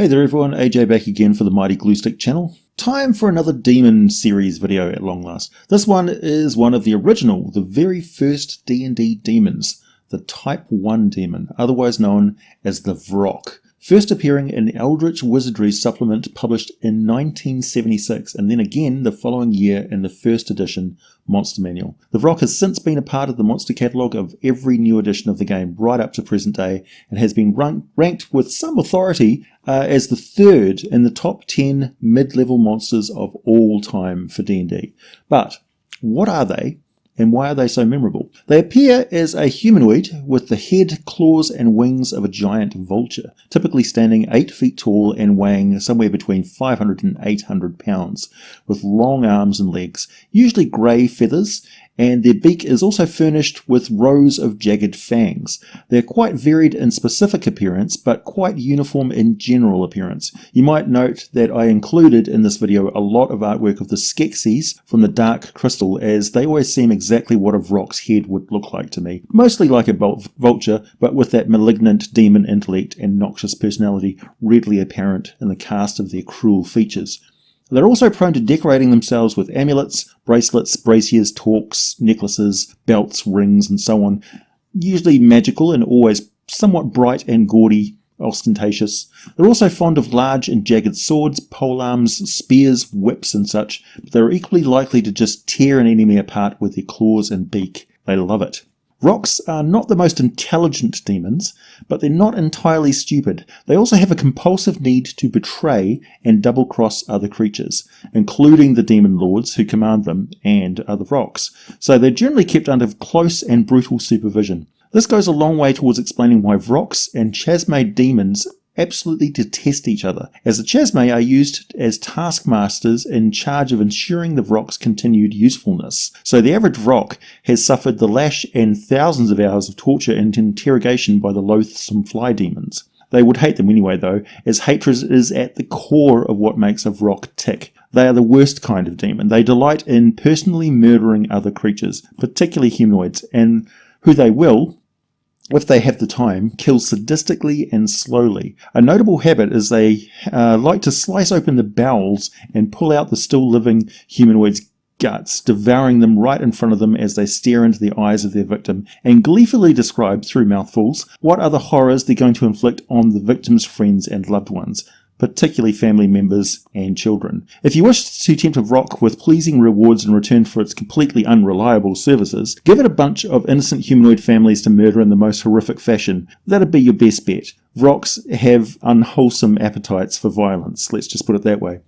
Hey there everyone, AJ back again for the Mighty Gluestick channel. Time for another Demon series video at long last. This one is one of the original, the very first D&D demons, the Type 1 demon, otherwise known as the Vrock. First appearing in Eldritch Wizardry supplement published in 1976 and then again the following year in the first edition Monster Manual. The Vrock has since been a part of the monster catalogue of every new edition of the game right up to present day and has been ranked with some authority as the third in the top 10 mid-level monsters of all time for D&D. But what are they? And why are they so memorable? They appear as a humanoid with the head, claws and wings of a giant vulture, typically standing 8 feet tall and weighing somewhere between 500 and 800 pounds, with long arms and legs, usually grey feathers, and their beak is also furnished with rows of jagged fangs. They're quite varied in specific appearance, but quite uniform in general appearance. You might note that I included in this video a lot of artwork of the Skeksis from the Dark Crystal, as they always seem exactly what a Vrock's head would look like to me. Mostly like a vulture, but with that malignant demon intellect and noxious personality readily apparent in the cast of their cruel features. They're also prone to decorating themselves with amulets, bracelets, braziers, torques, necklaces, belts, rings, and so on. Usually magical and always somewhat bright and gaudy, ostentatious. They're also fond of large and jagged swords, polearms, spears, whips, and such, but they're equally likely to just tear an enemy apart with their claws and beak. They love it. Vrocks are not the most intelligent demons, but they're not entirely stupid. They also have a compulsive need to betray and double-cross other creatures, including the demon lords who command them and other Vrocks. So they're generally kept under close and brutal supervision. This goes a long way towards explaining why Vrocks and Chasme demons absolutely detest each other, as the Chasme are used as taskmasters in charge of ensuring the Vrock's continued usefulness. So the average Vrock has suffered the lash and thousands of hours of torture and interrogation by the loathsome fly demons. They would hate them anyway though, as hatred is at the core of what makes a Vrock tick. They are the worst kind of demon. They delight in personally murdering other creatures, particularly humanoids, and who they will, if they have the time, kill sadistically and slowly. A notable habit is they like to slice open the bowels and pull out the still living humanoid's guts, devouring them right in front of them as they stare into the eyes of their victim, and gleefully describe through mouthfuls what other horrors they're going to inflict on the victim's friends and loved ones, particularly family members and children. If you wish to tempt a Vrock with pleasing rewards in return for its completely unreliable services, give it a bunch of innocent humanoid families to murder in the most horrific fashion. That'd be your best bet. Vrocks have unwholesome appetites for violence, let's just put it that way.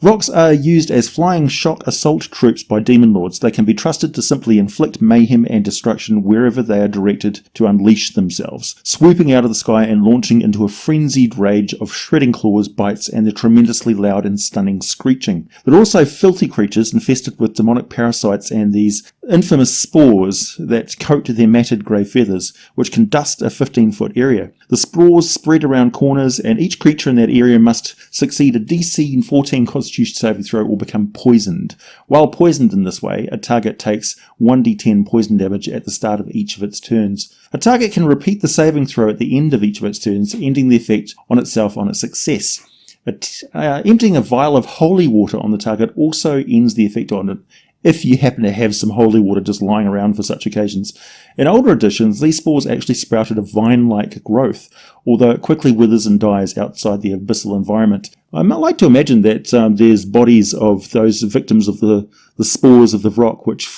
Vrocks are used as flying shock assault troops by demon lords. They can be trusted to simply inflict mayhem and destruction wherever they are directed to unleash themselves, swooping out of the sky and launching into a frenzied rage of shredding claws, bites, and the tremendously loud and stunning screeching. They're also filthy creatures infested with demonic parasites and these infamous spores that coat their matted grey feathers, which can dust a 15-foot area. The spores spread around corners, and each creature in that area must succeed a DC 14 Constitution saving throw or become poisoned. While poisoned in this way, a target takes 1d10 poison damage at the start of each of its turns. A target can repeat the saving throw at the end of each of its turns, ending the effect on itself on its success. Emptying a vial of holy water on the target also ends the effect on it, if you happen to have some holy water just lying around for such occasions. In older editions, these spores actually sprouted a vine-like growth, although it quickly withers and dies outside the abyssal environment. I might like to imagine that there's bodies of those victims of the spores of the Vrock, which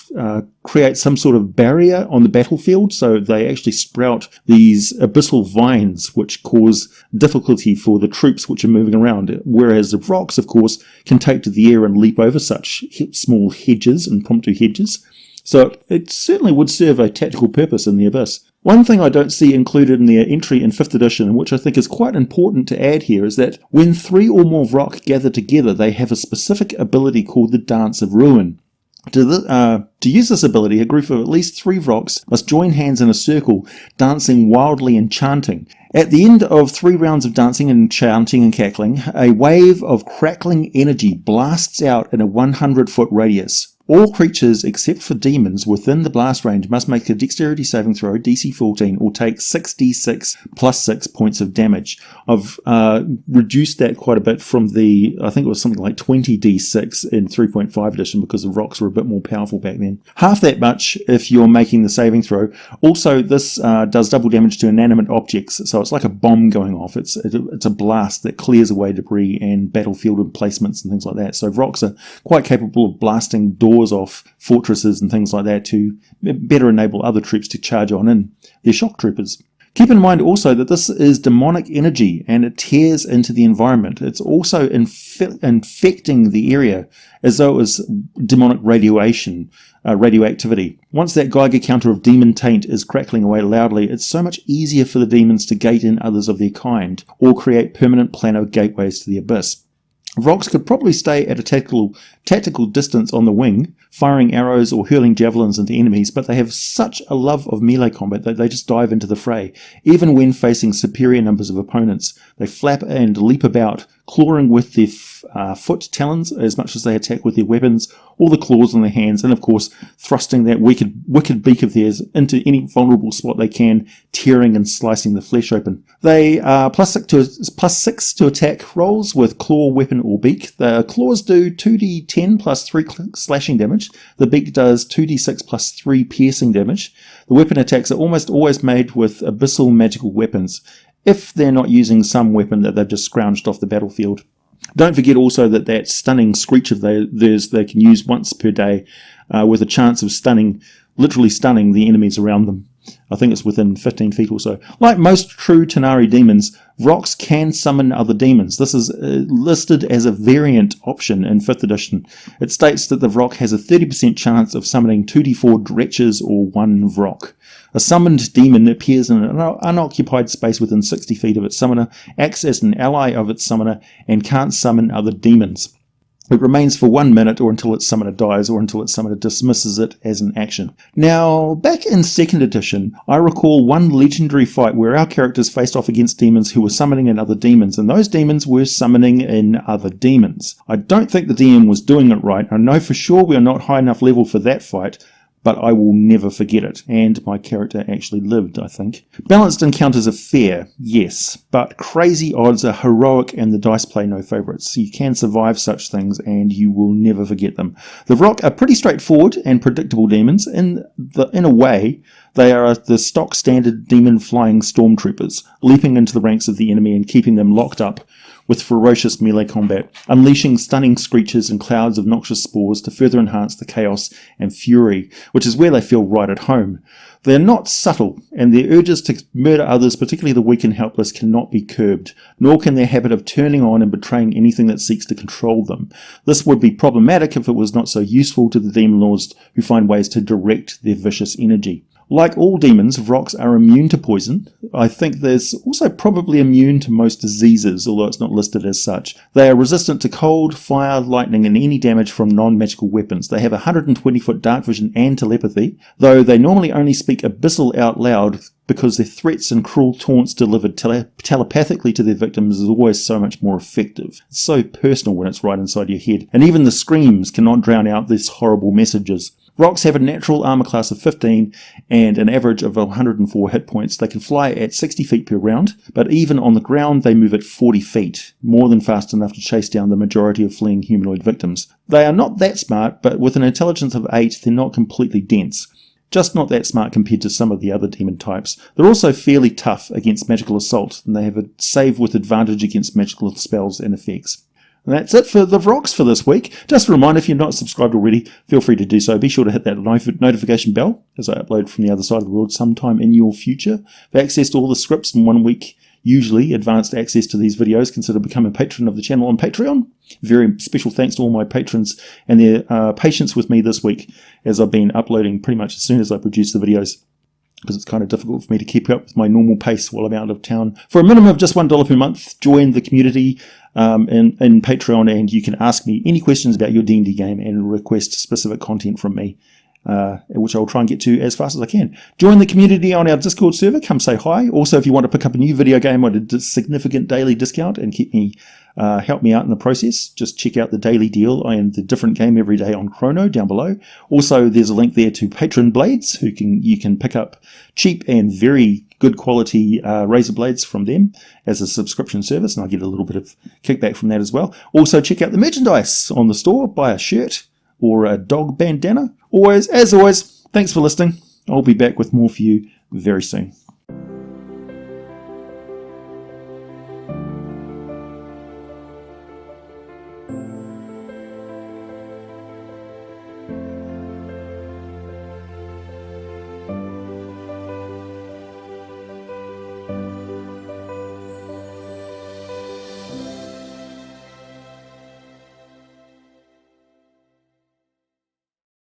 create some sort of barrier on the battlefield, so they actually sprout these abyssal vines which cause difficulty for the troops which are moving around, whereas the Vrocks, of course, can take to the air and leap over such small hedges, impromptu hedges. So it certainly would serve a tactical purpose in the Abyss. One thing I don't see included in their entry in 5th edition, which I think is quite important to add here, is that when 3 or more Vrock gather together, they have a specific ability called the Dance of Ruin. To use this ability, a group of at least 3 Vrocks must join hands in a circle, dancing wildly and chanting. At the end of 3 rounds of dancing and chanting and cackling, a wave of crackling energy blasts out in a 100-foot radius. All creatures except for demons within the blast range must make a dexterity saving throw, DC 14, or take 6d6 plus 6 points of damage. I've reduced that quite a bit from the, I think it was something like 20d6 in 3.5 edition because the Vrocks were a bit more powerful back then. Half that much if you're making the saving throw. Also, this does double damage to inanimate objects, so it's like a bomb going off. It's a blast that clears away debris and battlefield emplacements and things like that. So Vrocks are quite capable of blasting doors off fortresses and things like that to better enable other troops to charge on in. They're shock troopers. Keep in mind also that this is demonic energy and it tears into the environment. It's also infecting the area as though it was demonic radioactivity. Once that Geiger counter of demon taint is crackling away loudly, it's so much easier for the demons to gate in others of their kind or create permanent planar gateways to the abyss. Vrocks could probably stay at a tactical distance on the wing, firing arrows or hurling javelins into enemies, but they have such a love of melee combat that they just dive into the fray. Even when facing superior numbers of opponents, they flap and leap about, clawing with their foot talons as much as they attack with their weapons, or the claws on their hands, and of course thrusting that wicked beak of theirs into any vulnerable spot they can, tearing and slicing the flesh open. They are plus 6 to attack rolls with claw, weapon or beak. The claws do 2d10 plus 3 slashing damage. The beak does 2d6 plus 3 piercing damage. The weapon attacks are almost always made with abyssal magical weapons, if they're not using some weapon that they've just scrounged off the battlefield. Don't forget also that stunning screech of theirs they can use once per day with a chance of literally stunning the enemies around them. I think it's within 15 feet or so. Like most true Tanar'ri demons, Vrocks can summon other demons. This is listed as a variant option in 5th edition. It states that the Vrock has a 30% chance of summoning 2d4 Dretches or 1 Vrock. A summoned demon appears in an unoccupied space within 60 feet of its summoner, acts as an ally of its summoner, and can't summon other demons. It remains for 1 minute or until its summoner dies or until its summoner dismisses it as an action. Now, back in 2nd edition, I recall one legendary fight where our characters faced off against demons who were summoning in other demons, and those demons were summoning in other demons. I don't think the DM was doing it right. I know for sure we are not high enough level for that fight, but I will never forget it, and my character actually lived, I think. Balanced encounters are fair, yes, but crazy odds are heroic and the dice play no favourites. You can survive such things and you will never forget them. The Vrock are pretty straightforward and predictable demons. In a way, they are the stock standard demon flying stormtroopers, leaping into the ranks of the enemy and keeping them locked up with ferocious melee combat, unleashing stunning screeches and clouds of noxious spores to further enhance the chaos and fury, which is where they feel right at home. They are not subtle, and their urges to murder others, particularly the weak and helpless, cannot be curbed, nor can their habit of turning on and betraying anything that seeks to control them. This would be problematic if it was not so useful to the demon lords who find ways to direct their vicious energy. Like all demons, Vrocks are immune to poison. I think there's also probably immune to most diseases, although it's not listed as such. They are resistant to cold, fire, lightning, and any damage from non-magical weapons. They have 120-foot dark vision and telepathy, though they normally only speak abyssal out loud because their threats and cruel taunts delivered telepathically to their victims is always so much more effective. It's so personal when it's right inside your head, and even the screams cannot drown out these horrible messages. Vrocks have a natural armor class of 15 and an average of 104 hit points. They can fly at 60 feet per round, but even on the ground they move at 40 feet, more than fast enough to chase down the majority of fleeing humanoid victims. They are not that smart, but with an intelligence of 8 they're not completely dense. Just not that smart compared to some of the other demon types. They're also fairly tough against magical assault, and they have a save with advantage against magical spells and effects. And that's it for the Vrocks for this week. Just a reminder, if you're not subscribed already, feel free to do so. Be sure to hit that notification bell as I upload from the other side of the world sometime in your future. For access to all the scripts in 1 week, usually advanced access to these videos, consider becoming a patron of the channel on Patreon. Very special thanks to all my patrons and their patience with me this week, as I've been uploading pretty much as soon as I produce the videos, because it's kind of difficult for me to keep up with my normal pace while I'm out of town. For a minimum of just $1 per month, join the community in Patreon, and you can ask me any questions about your D&D game and request specific content from me. which I'll try and get to as fast as I can. Join the community on our Discord server. Come say hi. Also, if you want to pick up a new video game at a significant daily discount and help me out in the process, just check out the daily deal and the different game every day on Chrono down below. Also, there's a link there to Patron Blades, you can pick up cheap and very good quality razor blades from them as a subscription service, and I get a little bit of kickback from that as well. Also, check out the merchandise on the store. Buy a shirt or a dog bandana. As always, thanks for listening. I'll be back with more for you very soon.